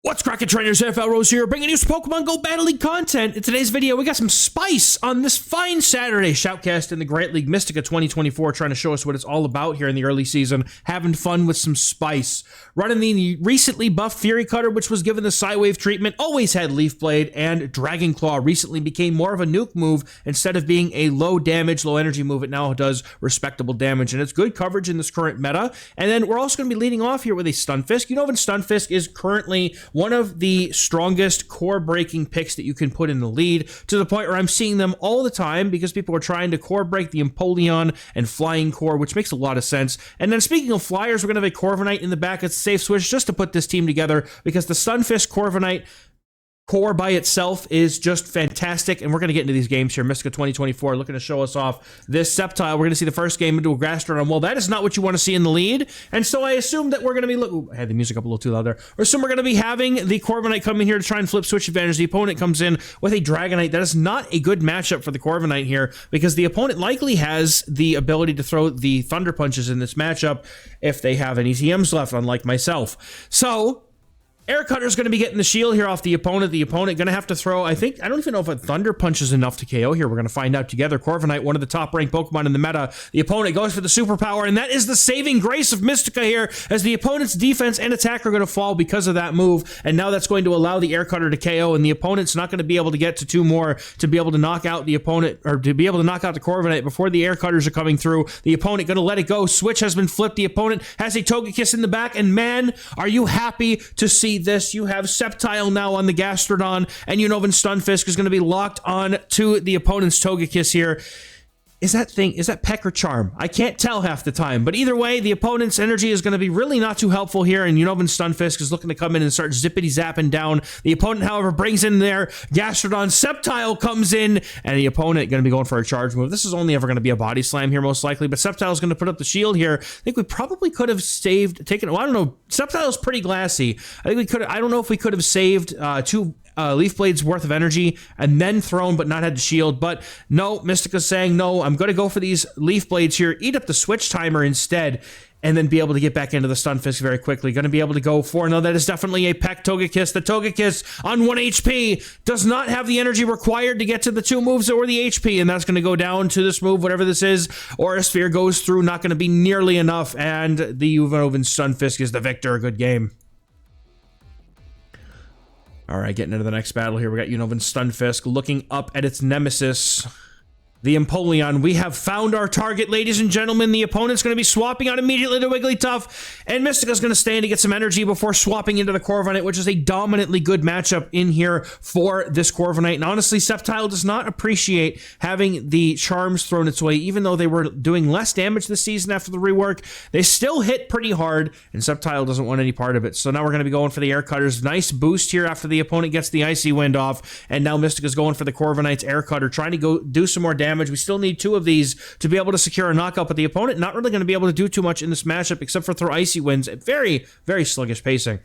What's cracking, trainers? XehrFelrose here, bringing you some Pokemon GO Battle League content. In today's video, we got some spice on this fine Saturday. Shoutcasting in the Great League Mystica 2024, trying to show us what it's all about here in the early season. Having fun with some spice. Running the recently buffed Fury Cutter, which was given the Psywave treatment, always had Leaf Blade, and Dragon Claw recently became more of a nuke move. Instead of being a low damage, low energy move, it now does respectable damage, and it's good coverage in this current meta. And then we're also going to be leading off here with a Stunfisk. You know, Stunfisk is currently one of the strongest core breaking picks that you can put in the lead, to the point where I'm seeing them all the time because people are trying to core break the Empoleon and Flying Core, which makes a lot of sense. And then speaking of flyers, we're going to have a Corviknight in the back. It's a safe switch just to put this team together because the Stunfisk Corviknight core by itself is just fantastic, and we're going to get into these games here. Mystica 2024 looking to show us off this Sceptile. We're going to see the first game into a Gastrodon. Well, that is not what you want to see in the lead, and so I assume that we're going to be... Ooh, I had the music up a little too loud there. I assume we're going to be having the Corviknight come in here to try and flip switch advantage. The opponent comes in with a Dragonite. That is not a good matchup for the Corviknight here, because the opponent likely has the ability to throw the Thunder Punches in this matchup if they have any TMs left, unlike myself. So Air Cutter's going to be getting the shield here off the opponent. The opponent going to have to throw, I don't even know if a Thunder Punch is enough to KO here. We're going to find out together. Corviknight, one of the top-ranked Pokemon in the meta. The opponent goes for the superpower, and that is the saving grace of Mystica here, as the opponent's defense and attack are going to fall because of that move, and now that's going to allow the Air Cutter to KO, and the opponent's not going to be able to get to two more to be able to knock out the opponent, or to be able to knock out the Corviknight before the Air Cutters are coming through. The opponent going to let it go. Switch has been flipped. The opponent has a Togekiss in the back, and man, are you happy to see this. You have Sceptile now on the Gastrodon, and Unova Stunfisk is going to be locked on to the opponent's Togekiss here. Is that Peck or Charm? I can't tell half the time, but either way, the opponent's energy is going to be really not too helpful here, and Unova Stunfisk is looking to come in and start zippity-zapping down. The opponent, however, brings in their Gastrodon. Sceptile comes in, and the opponent going to be going for a charge move. This is only ever going to be a body slam here, most likely, but Sceptile is going to put up the shield here. I think we probably could have taken, well, I don't know, Sceptile's pretty glassy. I don't know if we could have saved two Leaf Blade's worth of energy and then thrown but not had the shield, but no, Mystica's saying no, I'm going to go for these Leaf Blades here, eat up the switch timer instead, and then be able to get back into the Stunfisk very quickly. Going to be able to go for, no, that is definitely a Peck Togekiss. The Togekiss on 1 HP does not have the energy required to get to the two moves or the HP, and that's going to go down to this move, whatever this is. Aura Sphere goes through, not going to be nearly enough, and the Unova Stunfisk is the victor. A good game. All right, getting into the next battle here. We got Unova Stunfisk looking up at its nemesis, the Empoleon. We have found our target, ladies and gentlemen. The opponent's going to be swapping out immediately to Wigglytuff, and Mystica's going to stay in to get some energy before swapping into the Corviknight, which is a dominantly good matchup in here for this Corviknight. And honestly, Sceptile does not appreciate having the charms thrown its way. Even though they were doing less damage this season after the rework, they still hit pretty hard, and Sceptile doesn't want any part of it. So now we're going to be going for the Air Cutters. Nice boost here after the opponent gets the Icy Wind off, and now Mystica's going for the Corviknight's Air Cutter, trying to go do some more damage. We still need two of these to be able to secure a knockout, but the opponent not really going to be able to do too much in this matchup except for throw Icy Winds at very, very sluggish pacing.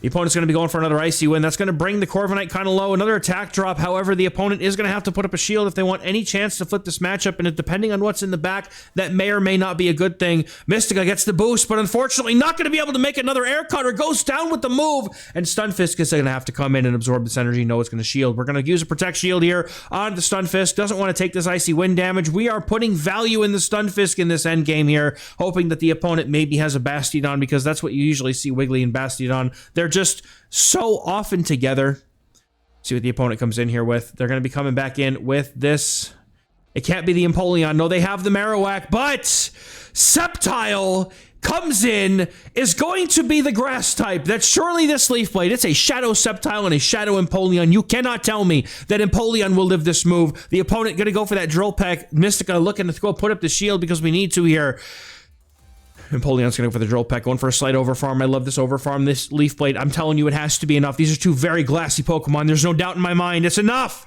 The opponent's going to be going for another Icy Wind. That's going to bring the Corviknight kind of low. Another attack drop. However, the opponent is going to have to put up a shield if they want any chance to flip this matchup, and depending on what's in the back, that may or may not be a good thing. Mystica gets the boost, but unfortunately not going to be able to make another Air Cutter. Goes down with the move, and Stunfisk is going to have to come in and absorb this energy. No, it's going to shield. We're going to use a Protect Shield here on the Stunfisk. Doesn't want to take this Icy Wind damage. We are putting value in the Stunfisk in this end game here, hoping that the opponent maybe has a Bastiodon, because that's what you usually see Wiggly and Bastiodon. They're just so often together. See what the opponent comes in here with. They're going to be coming back in with this. It can't be the Empoleon. No, they have the Marowak, but Sceptile comes in, is going to be the grass type. That's surely this Leaf Blade. It's a Shadow Sceptile and a Shadow Empoleon. You cannot tell me that Empoleon will live this move. The opponent going to go for that Drill Peck. Mystica looking to go put up the shield because we need to here. Empoleon's going to go for the Drill Peck, going for a slight overfarm. I love this overfarm. This Leaf Blade, I'm telling you, it has to be enough. These are two very glassy Pokemon. There's no doubt in my mind. It's enough.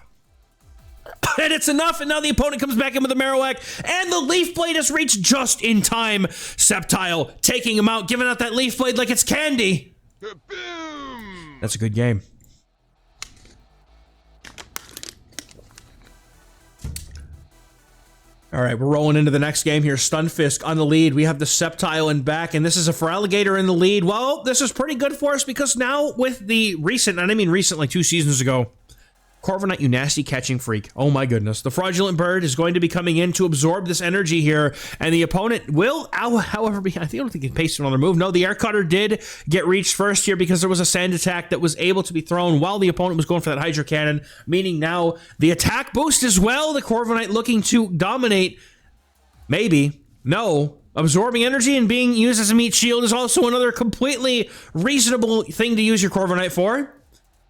And it's enough, and now the opponent comes back in with the Marowak, and the Leaf Blade has reached just in time. Sceptile taking him out, giving out that Leaf Blade like it's candy. Boom. That's a good game. All right, we're rolling into the next game here. Stunfisk on the lead. We have the Sceptile in back, and this is a Feraligatr in the lead. Well, this is pretty good for us because now with the recent, and I mean recent, like 2 seasons ago, Corviknight, you nasty catching freak. Oh my goodness. The Fraudulent Bird is going to be coming in to absorb this energy here, and the opponent will, however, I don't think he paced another move. No, the Air Cutter did get reached first here because there was a Sand Attack that was able to be thrown while the opponent was going for that Hydro Cannon, meaning now the attack boost as well. The Corviknight looking to dominate. Maybe. No. Absorbing energy and being used as a meat shield is also another completely reasonable thing to use your Corviknight for.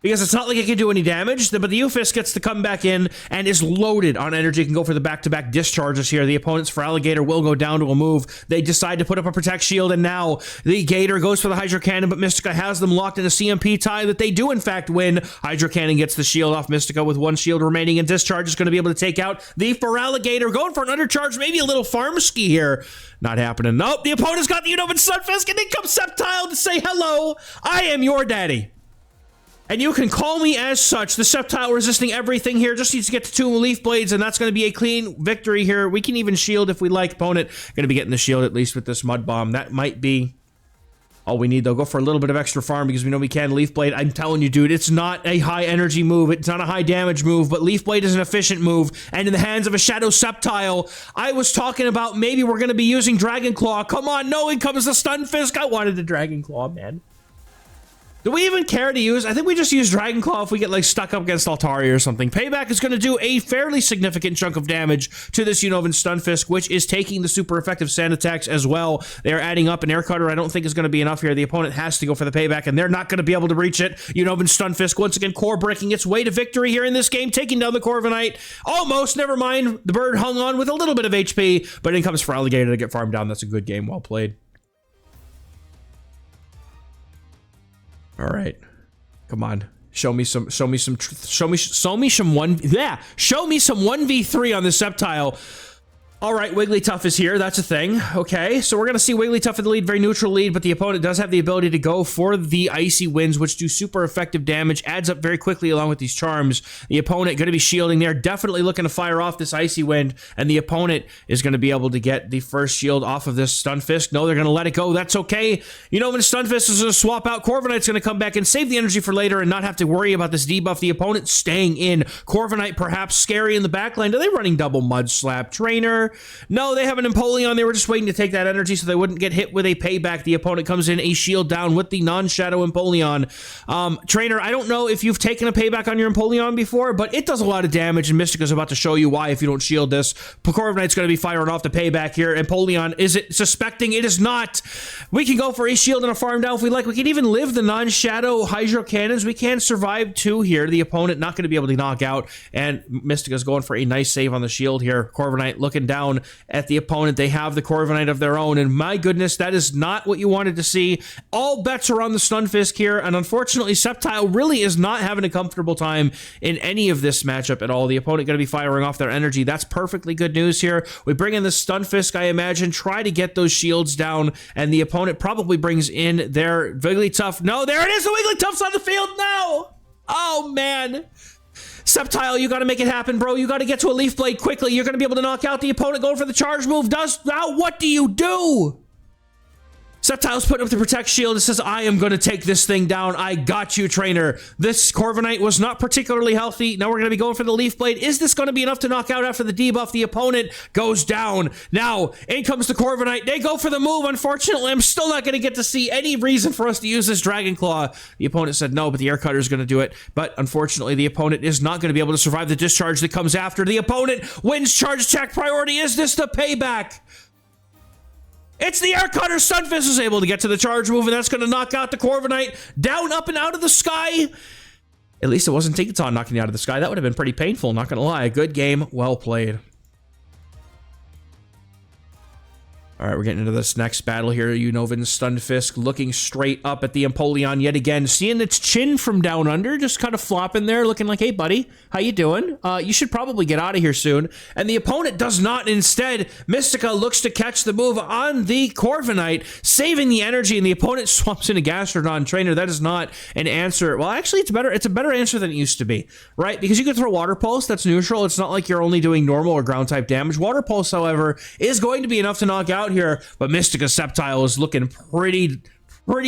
Because it's not like it can do any damage, but the Ufisk gets to come back in and is loaded on energy. Can go for the back-to-back discharges here. The opponent's Feraligatr will go down to a move. They decide to put up a Protect Shield, and now the Gator goes for the Hydro Cannon, but Mystica has them locked in a CMP tie that they do, in fact, win. Hydro Cannon gets the shield off Mystica with 1 shield remaining, and Discharge is going to be able to take out the Feraligatr. Going for an undercharge, maybe a little farm ski here. Not happening. Nope, the opponent's got the Unova Stunfisk, and then comes Sceptile to say, hello, I am your daddy. And you can call me as such. The Sceptile resisting everything here. Just needs to get to 2 Leaf Blades, and that's going to be a clean victory here. We can even shield if we like. Opponent going to be getting the shield at least with this Mud Bomb. That might be all we need, though. Go for a little bit of extra farm because we know we can. Leaf Blade, I'm telling you, dude, it's not a high energy move. It's not a high damage move, but Leaf Blade is an efficient move. And in the hands of a Shadow Sceptile, I was talking about maybe we're going to be using Dragon Claw. Come on, no, in comes the Stunfisk. I wanted the Dragon Claw, man. Do we even care to use? I think we just use Dragon Claw if we get like stuck up against Altari or something. Payback is going to do a fairly significant chunk of damage to this Unovan Stunfisk, which is taking the super effective Sand Attacks as well. They are adding up. An Air Cutter I don't think is going to be enough here. The opponent has to go for the payback, and they're not going to be able to reach it. Unovan Stunfisk once again core breaking its way to victory here in this game, taking down the Corviknight. Almost, never mind. The bird hung on with a little bit of HP, but in comes Feraligatr to get farmed down. That's a good game. Well played. All right. Come on. Show me some 1v3 on this Sceptile. All right, Wigglytuff is here. That's a thing. Okay, so we're going to see Wigglytuff in the lead, very neutral lead, but the opponent does have the ability to go for the Icy Winds, which do super effective damage, adds up very quickly along with these charms. The opponent going to be shielding there, definitely looking to fire off this Icy Wind, and the opponent is going to be able to get the first shield off of this Stunfisk. No, they're going to let it go. That's okay. You know, when Stunfisk is going to swap out, Corviknight's going to come back and save the energy for later and not have to worry about this debuff. The opponent staying in. Corviknight perhaps scary in the backline. Are they running double Mud Slap? Trainer? No, they have an Empoleon. They were just waiting to take that energy so they wouldn't get hit with a payback. The opponent comes in a shield down with the non-Shadow Empoleon. Trainer, I don't know if you've taken a payback on your Empoleon before, but it does a lot of damage, and Mystica's about to show you why if you don't shield this. Corviknight's going to be firing off the payback here. Empoleon, is it suspecting? It is not. We can go for a shield and a farm down if we like. We can even live the non-Shadow Hydro Cannons. We can survive 2 here. The opponent not going to be able to knock out, and Mystica's going for a nice save on the shield here. Corviknight looking down at the opponent. They have the Corviknight of their own, and my goodness, that is not what you wanted to see. All bets are on the Stunfisk here, and unfortunately, Sceptile really is not having a comfortable time in any of this matchup at all. The opponent going to be firing off their energy. That's perfectly good news here. We bring in the Stunfisk, I imagine, try to get those shields down, and the opponent probably brings in their Wigglytuff. No, there it is! The Wigglytuff's on the field now! Oh, man. Sceptile, you got to make it happen, bro. You got to get to a Leaf Blade quickly. You're going to be able to knock out the opponent going for the charge move. Now what do you do? Sceptile's putting up the Protect Shield. It says, I am going to take this thing down. I got you, trainer. This Corviknight was not particularly healthy. Now we're going to be going for the Leaf Blade. Is this going to be enough to knock out after the debuff? The opponent goes down. Now, in comes the Corviknight. They go for the move. Unfortunately, I'm still not going to get to see any reason for us to use this Dragon Claw. The opponent said no, but the Air Cutter is going to do it. But unfortunately, the opponent is not going to be able to survive the discharge that comes after. The opponent wins charge attack priority. Is this the payback? It's the Air Cutter. Stunfisk is able to get to the charge move, and that's going to knock out the Corviknight down, up, and out of the sky. At least it wasn't Tinkaton knocking you out of the sky. That would have been pretty painful, not going to lie. Good game. Well played. All right, we're getting into this next battle here. Unova Stunfisk looking straight up at the Empoleon yet again, seeing its chin from down under, just kind of flopping there, looking like, hey, buddy, how you doing? You should probably get out of here soon. And the opponent does not. Instead, Mystica looks to catch the move on the Corviknight, saving the energy, and the opponent swaps in a Gastrodon trainer. That is not an answer. Well, actually, it's better. It's a better answer than it used to be, right? Because you can throw Water Pulse. That's neutral. It's not like you're only doing normal or ground-type damage. Water Pulse, however, is going to be enough to knock out here, but Mystica Sceptile is looking pretty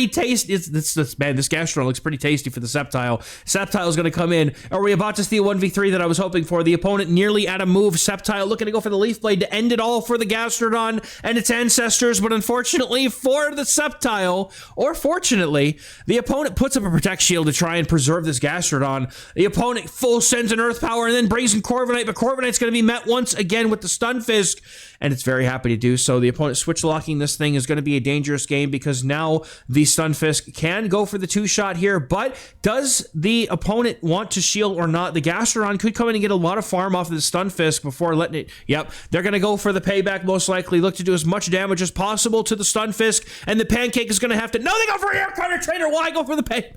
tasty. Man, this Gastrodon looks pretty tasty for the Sceptile. Sceptile is going to come in. Are we about to see a 1v3 that I was hoping for? The opponent nearly at a move. Sceptile looking to go for the Leaf Blade to end it all for the Gastrodon and its ancestors, but unfortunately for the Sceptile, or fortunately, the opponent puts up a Protect Shield to try and preserve this Gastrodon. The opponent full sends an Earth Power and then brings in Corviknight, but Corviknight's going to be met once again with the Stunfisk, and it's very happy to do so. The opponent switch locking this thing is going to be a dangerous game because now the Stunfisk can go for the 2-shot here, but does the opponent want to shield or not? The Gastrodon could come in and get a lot of farm off of the Stunfisk before letting it... Yep, they're going to go for the payback most likely, look to do as much damage as possible to the Stunfisk, and the Pancake is going to have to... No, they go for Air Cutter Trainer! Why go for the pay...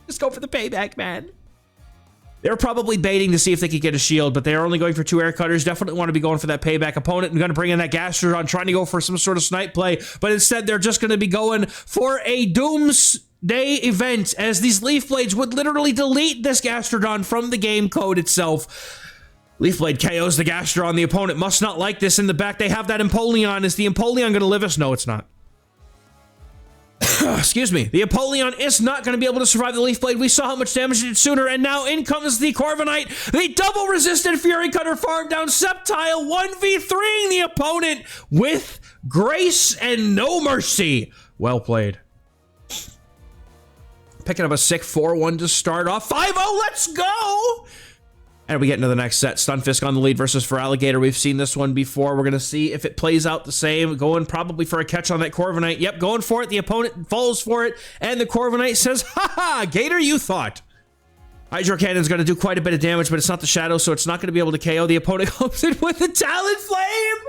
Just go for the payback, man. They're probably baiting to see if they could get a shield, but they're only going for 2 air cutters. Definitely want to be going for that payback. Opponent and going to bring in that Gastrodon, trying to go for some sort of snipe play, but instead they're just going to be going for a Doomsday event, as these Leaf Blades would literally delete this Gastrodon from the game code itself. Leaf Blade KOs the Gastrodon. The opponent must not like this. In the back, they have that Empoleon. Is the Empoleon going to live us? No, it's not. Excuse me. The Empoleon is not going to be able to survive the Leaf Blade. We saw how much damage it did sooner, and now in comes the Corviknight. The double resistant Fury Cutter farm down Sceptile, 1v3ing the opponent with grace and no mercy. Well played. Picking up a sick 4-1 to start off. 5-0, let's go! And we get into the next set. Stunfisk on the lead versus Feraligatr. We've seen this one before. We're going to see if it plays out the same. Going probably for a catch on that Corviknight. Yep, going for it. The opponent falls for it. And the Corviknight says, ha-ha, Gator, you thought. Hydro Cannon's going to do quite a bit of damage, but it's not the Shadow, so it's not going to be able to KO. The opponent comes in with a Talonflame.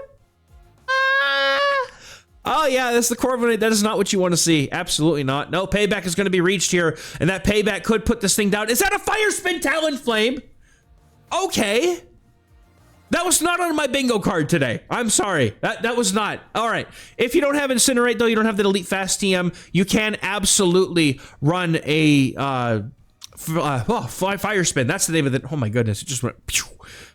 Oh, yeah, that's the Corviknight. That is not what you want to see. Absolutely not. No, payback is going to be reached here, and that payback could put this thing down. Is that a Fire Spin Talonflame? Okay. That was not on my bingo card today. I'm sorry. That was not. All right. If you don't have Incinerate, though, you don't have the Elite Fast TM, you can absolutely run a Fire Spin. That's the name of it. Oh, my goodness. It just went... Pew.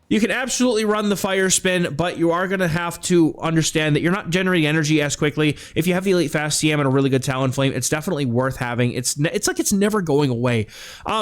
You can absolutely run the Fire Spin, but you are going to have to understand that you're not generating energy as quickly. If you have the Elite Fast TM and a really good Talonflame, it's definitely worth having. It's like it's never going away.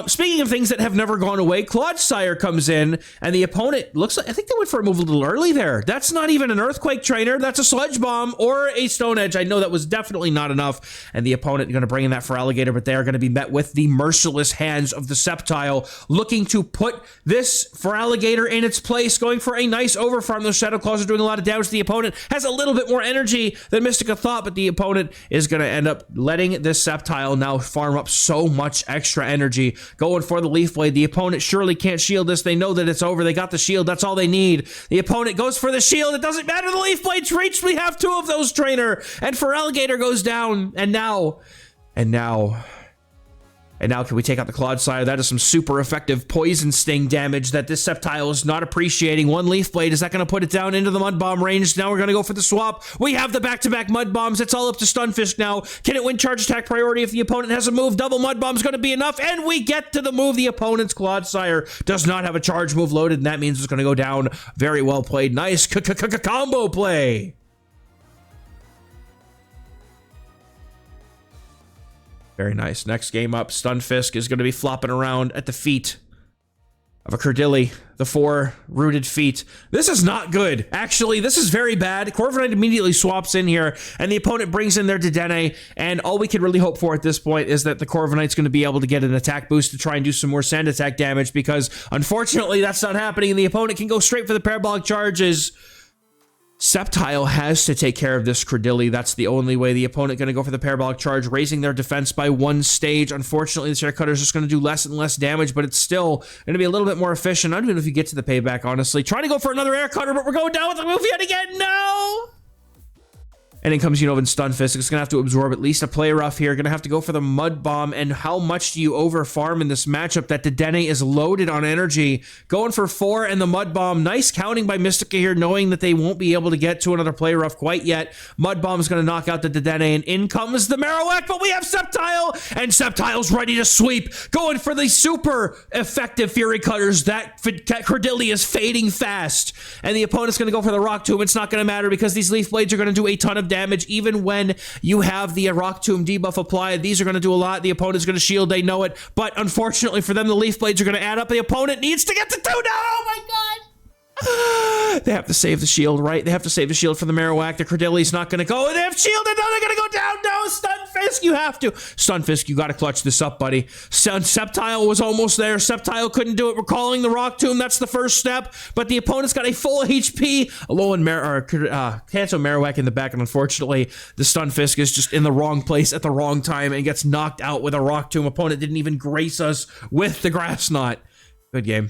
Speaking of things that have never gone away, Clodsire comes in, and the opponent looks like... I think they went for a move a little early there. That's not even an Earthquake Trainer. That's a Sludge Bomb or a Stone Edge. I know that was definitely not enough, and the opponent is going to bring in that Feraligatr, but they are going to be met with the merciless hands of the Sceptile, looking to put this Feraligatr in its place, going for a nice overfarm. Those Shadow Claws are doing a lot of damage. The opponent has a little bit more energy than Mystica thought, but the opponent is going to end up letting this Sceptile now farm up so much extra energy, going for the Leaf Blade. The opponent surely can't shield this. They know that it's over. They got the shield. That's all they need. The opponent goes for the shield. It doesn't matter. The Leaf Blade's reached. We have 2 of those, Trainer, and Feraligatr goes down. And now can we take out the Clodsire? That is some super effective Poison Sting damage that this Sceptile is not appreciating. 1 Leaf Blade. Is that going to put it down into the Mud Bomb range? Now we're going to go for the swap. We have the back-to-back Mud Bombs. It's all up to Stunfisk now. Can it win charge attack priority if the opponent has a move? Double Mud Bomb is going to be enough, and we get to the move. The opponent's Clodsire does not have a charge move loaded, and that means it's going to go down. Very well played. Nice combo play. Very nice. Next game up, Stunfisk is going to be flopping around at the feet of a Curdilly, the 4 rooted feet. This is not good. Actually, this is very bad. Corviknight immediately swaps in here, and the opponent brings in their Dedenne, and all we can really hope for at this point is that the Corviknight's going to be able to get an attack boost to try and do some more sand attack damage, because unfortunately that's not happening, and the opponent can go straight for the parabolic charges. Sceptile has to take care of this Curdilly. That's the only way. The opponent going to go for the parabolic charge, raising their defense by 1 stage. Unfortunately, the Shadow Cutter is just going to do less and less damage, but it's still going to be a little bit more efficient. I don't even know if you get to the payback, honestly. Trying to go for another air cutter, but we're going down with the move yet again. No! And in comes Unova and Stunfisk. It's going to have to absorb at least a Play Rough here. Going to have to go for the Mud Bomb. And how much do you over-farm in this matchup? That Dedenne is loaded on energy. Going for 4 and the Mud Bomb. Nice counting by Mystica here, knowing that they won't be able to get to another Play Rough quite yet. Mud Bomb is going to knock out the Dedenne. And in comes the Marowak, but we have Sceptile. And Sceptile's ready to sweep. Going for the super effective Fury Cutters. That Cordelia is fading fast. And the opponent's going to go for the Rock Tomb. It's not going to matter because these Leaf Blades are going to do a ton of damage even when you have the Rock Tomb debuff applied. These are going to do a lot. The opponent's going to shield. They know it. But unfortunately for them, the Leaf Blades are going to add up. The opponent needs to get to 2 now. Oh my god. They have to save the shield, right? They have to save the shield for the Marowak. The Cordelia's not going to go. They have shielded. No, they're going to go down. No, Stunfisk, you have to. Stunfisk, you got to clutch this up, buddy. Sceptile was almost there. Sceptile couldn't do it. We're calling the Rock Tomb. That's the first step. But the opponent's got a full HP. Alolan Kanto Marowak in the back. And unfortunately, the Stunfisk is just in the wrong place at the wrong time and gets knocked out with a Rock Tomb. Opponent didn't even grace us with the Grass Knot. Good game.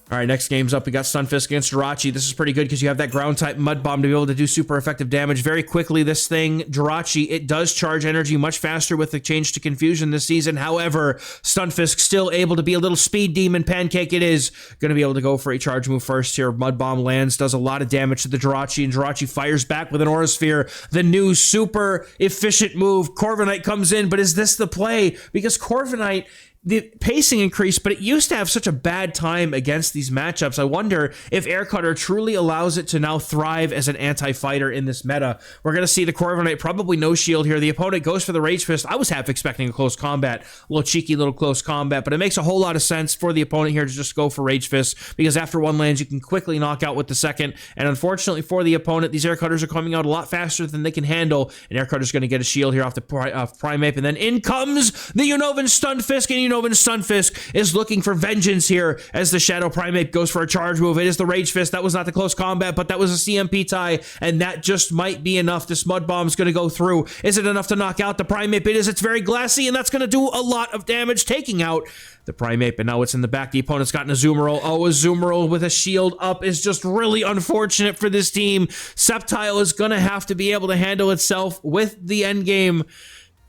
All right, next game's up. We got Stunfisk against Jirachi. This is pretty good because you have that ground-type Mud Bomb to be able to do super effective damage very quickly. This thing, Jirachi, it does charge energy much faster with the change to Confusion this season. However, Stunfisk still able to be a little speed demon pancake. It is going to be able to go for a charge move first here. Mud Bomb lands, does a lot of damage to the Jirachi, and Jirachi fires back with an Aura Sphere. The new super efficient move. Corviknight comes in, but is this the play? Because Corviknight, the pacing increased, but it used to have such a bad time against these matchups. I wonder if Air Cutter truly allows it to now thrive as an anti-fighter in this meta. We're going to see the Corviknight probably no shield here. The opponent goes for the Rage Fist. I was half expecting a close combat, a little cheeky little close combat, but it makes a whole lot of sense for the opponent here to just go for Rage Fist because after one lands, you can quickly knock out with the second. And unfortunately for the opponent, these Air Cutters are coming out a lot faster than they can handle. And Air Cutter's going to get a shield here off the Primeape. And then in comes the Unovan Stunfisk, and Unovan Stunfisk is looking for vengeance here as the Shadow Primeape goes for a charge move. It is the Rage Fist. That was not the close combat, but that was a CMP tie, and that just might be enough. This Mud Bomb's going to go through. Is it enough to knock out the Primeape? It is. It's very glassy, and that's going to do a lot of damage, taking out the Primeape, and now it's in the back. The opponent's got an Azumarill. Oh, Azumarill with a shield up is just really unfortunate for this team. Sceptile is going to have to be able to handle itself with the end game.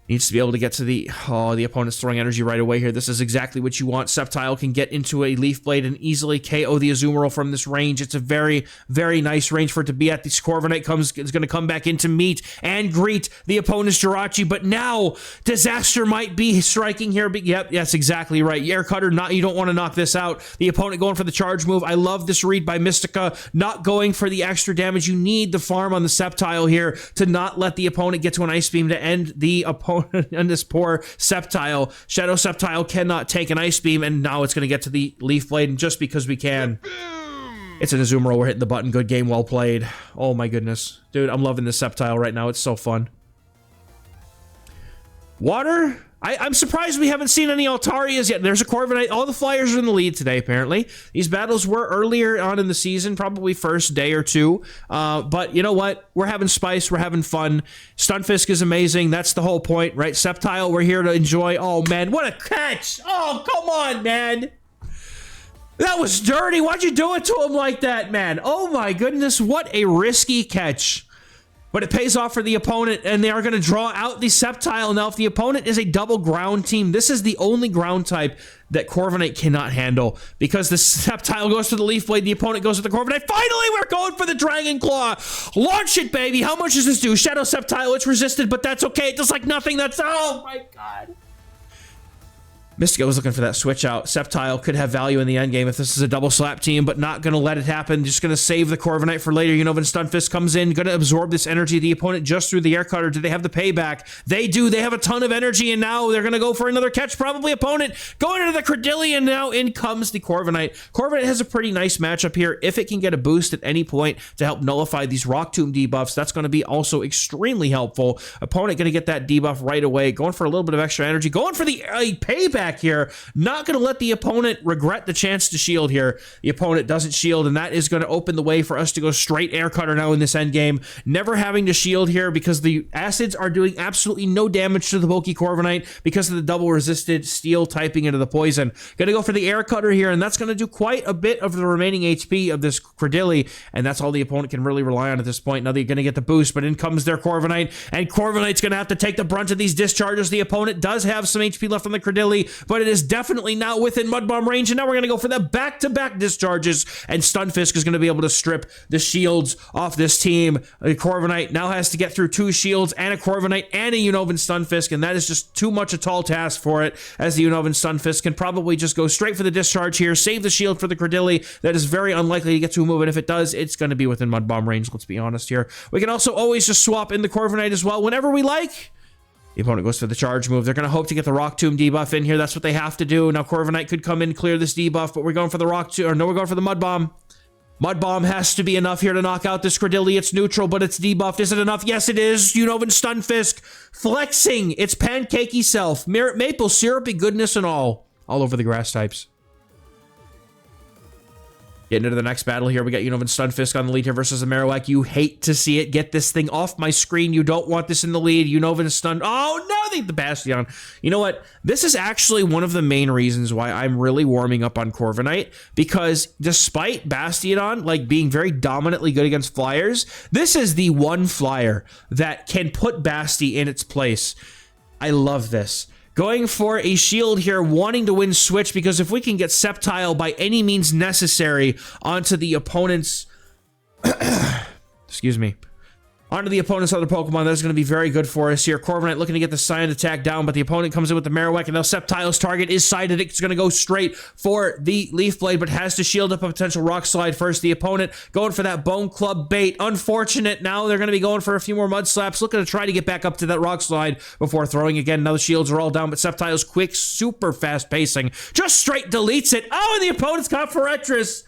Needs to be able to get to the... Oh, the opponent's throwing energy right away here. This is exactly what you want. Sceptile can get into a Leaf Blade and easily KO the Azumarill from this range. It's a very, very nice range for it to be at. The Corviknight is going to come back in to meet and greet the opponent's Jirachi, but now disaster might be striking here. But yep, that's exactly right. Air Cutter, you don't want to knock this out. The opponent going for the charge move. I love this read by Mystica, not going for the extra damage. You need the farm on the Sceptile here to not let the opponent get to an Ice Beam to end the opponent and this poor Sceptile. Shadow Sceptile cannot take an Ice Beam, and now it's going to get to the Leaf Blade, and just because we can. It's an Azumarill. We're hitting the button. Good game. Well played. Oh my goodness. Dude, I'm loving this Sceptile right now. It's so fun. Water? I'm surprised we haven't seen any Altarias yet. There's a Corviknight. All the Flyers are in the lead today, apparently. These battles were earlier on in the season, probably first day or two. But you know what? We're having spice. We're having fun. Stunfisk is amazing. That's the whole point, right? Sceptile, we're here to enjoy. Oh, man. What a catch. Oh, come on, man. That was dirty. Why'd you do it to him like that, man? Oh, my goodness. What a risky catch. But it pays off for the opponent, and they are going to draw out the Sceptile. Now, if the opponent is a double ground team, this is the only ground type that Corviknight cannot handle, because the Sceptile goes to the Leaf Blade, the opponent goes to the Corviknight. Finally, we're going for the Dragon Claw. Launch it, baby. How much does this do? Shadow Sceptile, it's resisted, but that's okay. It does like nothing. That's... Oh, my God. Mystica was looking for that switch out. Sceptile could have value in the endgame if this is a double slap team, but not going to let it happen. Just going to save the Corviknight for later. You know, when Stunfisk comes in, going to absorb this energy. The opponent just threw the Air Cutter. Do they have the payback? They do. They have a ton of energy, and now they're going to go for another catch. Probably opponent going into the Cordelia, and now in comes the Corviknight. Corviknight has a pretty nice matchup here. If it can get a boost at any point to help nullify these Rock Tomb debuffs, that's going to be also extremely helpful. Opponent going to get that debuff right away. Going for a little bit of extra energy. Going for the payback attack here. Not going to let the opponent regret the chance to shield here. The opponent doesn't shield, and that is going to open the way for us to go straight air cutter now in this end game. Never having to shield here because the acids are doing absolutely no damage to the Pokecorviknight because of the double resisted steel typing into the poison. Going to go for the air cutter here, and that's going to do quite a bit of the remaining HP of this Credilli, and that's all the opponent can really rely on at this point. Now they're going to get the boost, but in comes their Corviknight, and Corviknight's going to have to take the brunt of these discharges. The opponent does have some HP left on the Credilli, but it is definitely now within Mud Bomb range, and now we're going to go for the back-to-back discharges, and Stunfisk is going to be able to strip the shields off this team. The Corviknight now has to get through 2 shields and a Corviknight and a Unova Stunfisk, and that is just too much a tall task for it, as the Unova Stunfisk can probably just go straight for the discharge here, save the shield for the Credilli. That is very unlikely to get to a move, and if it does, it's going to be within Mud Bomb range, let's be honest here. We can also always just swap in the Corviknight as well whenever we like. The opponent goes for the charge move. They're going to hope to get the Rock Tomb debuff in here. That's what they have to do. Now Corviknight could come in, clear this debuff, but we're going for the Rock Tomb, or no, we're going for the Mud Bomb. Mud Bomb has to be enough here to knock out this Credilli. It's neutral, but it's debuffed. Is it enough? Yes, it is. Unova Stunfisk flexing its pancakey self. Maple syrupy goodness and all over the grass types. Getting into the next battle here, we got Unova Stunfisk on the lead here versus the Marowak. You hate to see it. Get this thing off my screen. You don't want this in the lead. Unova Stun. Oh, no, they the Bastion. You know what? This is actually one of the main reasons why I'm really warming up on Corviknight, because despite Bastion, like, being very dominantly good against flyers, this is the one flyer that can put Basti in its place. I love this. Going for a shield here, wanting to win switch, because if we can get Sceptile by any means necessary onto the opponent's... excuse me. Onto the opponent's other Pokemon, that's going to be very good for us here. Corviknight looking to get the Silent Attack down, but the opponent comes in with the Marowak, and now Sceptile's target is sighted. It's going to go straight for the Leaf Blade, but has to shield up a potential Rock Slide first. The opponent going for that Bone Club bait. Unfortunate. Now they're going to be going for a few more Mud Slaps, looking to try to get back up to that Rock Slide before throwing again. Now the shields are all down, but Sceptile's quick, super fast pacing just straight deletes it. Oh, and the opponent's got Forretress.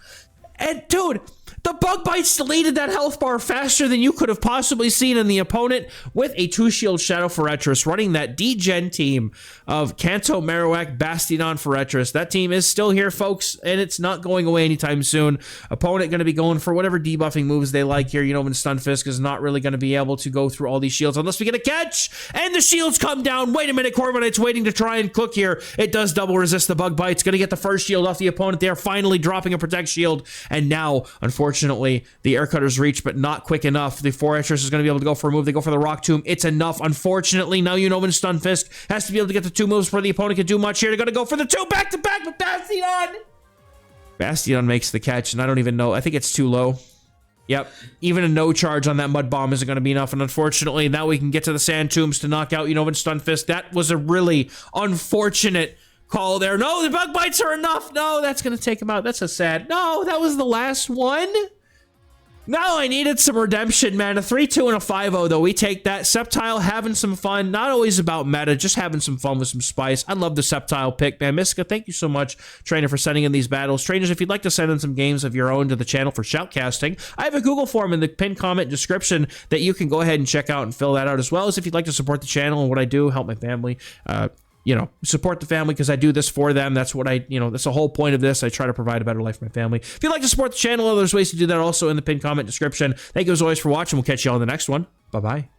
And dude, the Bug Bites deleted that health bar faster than you could have possibly seen, in the opponent with a 2-shield Shadow Forretress running that D-Gen team of Kanto, Marowak, Bastion, Forretress. That team is still here, folks, and it's not going away anytime soon. Opponent going to be going for whatever debuffing moves they like here. You know, when Stunfisk is not really going to be able to go through all these shields unless we get a catch, and the shields come down. Wait a minute, Corviknight's waiting to try and cook here. It does double resist the Bug Bites. Going to get the first shield off the opponent there, finally dropping a Protect Shield, and now, unfortunately, the air cutter's reach, but not quick enough. The Forretress is going to be able to go for a move. They go for the Rock Tomb. It's enough. Unfortunately, now Unova Stunfisk has to be able to get the 2 moves before the opponent can do much here. They're going to go for the 2 back-to-back with Bastion. Bastion makes the catch, and I don't even know. I think it's too low. Yep. Even a no charge on that Mud Bomb isn't going to be enough, and unfortunately, now we can get to the Sand Tombs to knock out Unova Stunfisk. That was a really unfortunate call there. No, the Bug Bites are enough. No, that's going to take him out. That's a sad. No, that was the last one. No, I needed some redemption, man. A 3-2 and a 5-0, though. We take that. Sceptile having some fun. Not always about meta, just having some fun with some spice. I love the Sceptile pick, man. Mystica, thank you so much, Trainer, for sending in these battles. Trainers, if you'd like to send in some games of your own to the channel for Shoutcasting, I have a Google form in the pinned comment description that you can go ahead and check out and fill that out, as well as if you'd like to support the channel and what I do, help my family, you know, support the family, because I do this for them. That's what that's the whole point of this. I try to provide a better life for my family. If you'd like to support the channel, there's ways to do that also in the pinned comment description. Thank you as always for watching. We'll catch you all in the next one. Bye-bye.